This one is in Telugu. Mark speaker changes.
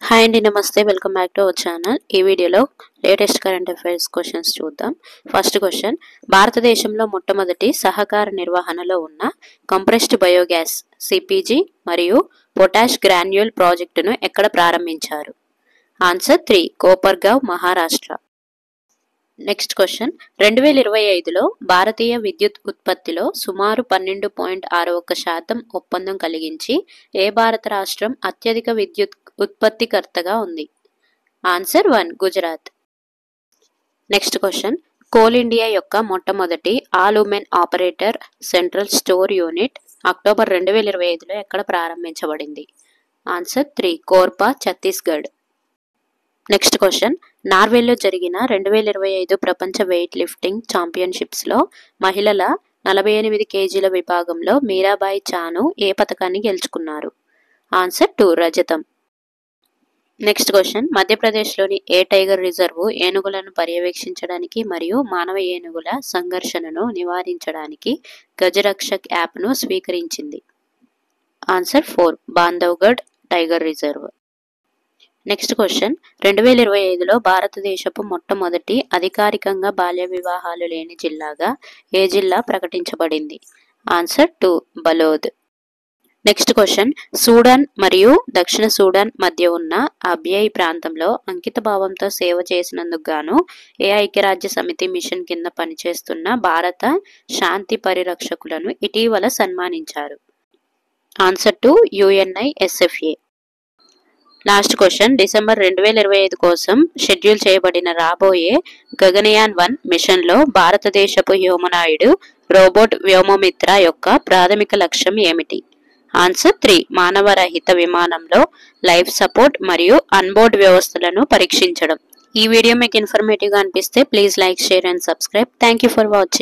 Speaker 1: హాయ్ అండి, నమస్తే. Welcome back to our channel. ఈ వీడియోలో లేటెస్ట్ కరెంట్ అఫైర్స్ క్వశ్చన్స్ చూద్దాం. ఫస్ట్ క్వశ్చన్, భారతదేశంలో మొట్టమొదటి సహకార నిర్వహణలో ఉన్న కంప్రెస్డ్ బయోగ్యాస్ సిపిజి మరియు పొటాష్ గ్రాన్యూల్ ప్రాజెక్టును ఎక్కడ ప్రారంభించారు? Answer 3, Kopargaon, Maharashtra. Next question, 2025లో భారతీయ విద్యుత్ ఉత్పత్తిలో సుమారు 12.61% ఒప్పందం కలిగించి ఏ భారత రాష్ట్రం అత్యధిక విద్యుత్ ఉత్పత్తికర్తగా ఉంది? Answer 1, Gujarat. Next question, coal India యొక్క మొట్టమొదటి all women operator central store unit October 2025లో ఎక్కడ ప్రారంభించబడింది? Answer 3, Korba, Chhattisgarh. Next question, నార్వేలో జరిగిన 2025 ప్రపంచ వెయిట్ లిఫ్టింగ్ ఛాంపియన్షిప్స్లో మహిళల 48 కేజీల విభాగంలో మీరాబాయి చాను ఏ పతకాన్ని గెలుచుకున్నారు? ఆన్సర్ 2, రజతం. నెక్స్ట్ క్వశ్చన్, మధ్యప్రదేశ్లోని ఏ టైగర్ రిజర్వ్ ఏనుగులను పర్యవేక్షించడానికి మరియు మానవ ఏనుగుల సంఘర్షణను నివారించడానికి గజరక్షక్ యాప్ను స్వీకరించింది? Answer 4, Bandhavgarh tiger reserve. Next question, 2025లో భారతదేశపు మొట్టమొదటి అధికారికంగా బాల్య వివాహాలు లేని జిల్లాగా ఏ జిల్లా ప్రకటించబడింది? Answer 2, Balod. Next question, Sudan మరియు దక్షిణ సూడాన్ మధ్య ఉన్న అబ్యేయ్ ప్రాంతంలో అంకిత భావంతో సేవ చేసినందుకు గాను ఏ ఐక్యరాజ్య సమితి మిషన్ కింద పనిచేస్తున్న భారత శాంతి పరిరక్షకులను ఇటీవల సన్మానించారు? Answer 2, UNISFA. Last question, December 2025 కోసం షెడ్యూల్ చేయబడిన రాబోయే గగనయాన్ 1 మిషన్లో భారతదేశపు హ్యూమనాయిడ్ రోబోట్ వ్యోమమిత్ర యొక్క ప్రాథమిక లక్ష్యం ఏమిటి? ఆన్సర్ 3, మానవరహిత విమానంలో లైఫ్ సపోర్ట్ మరియు అన్బోర్డ్ వ్యవస్థలను పరీక్షించడం. ఈ వీడియో మీకు ఇన్ఫర్మేటివ్గా అనిపిస్తే please like, share and subscribe. Thank you for watching.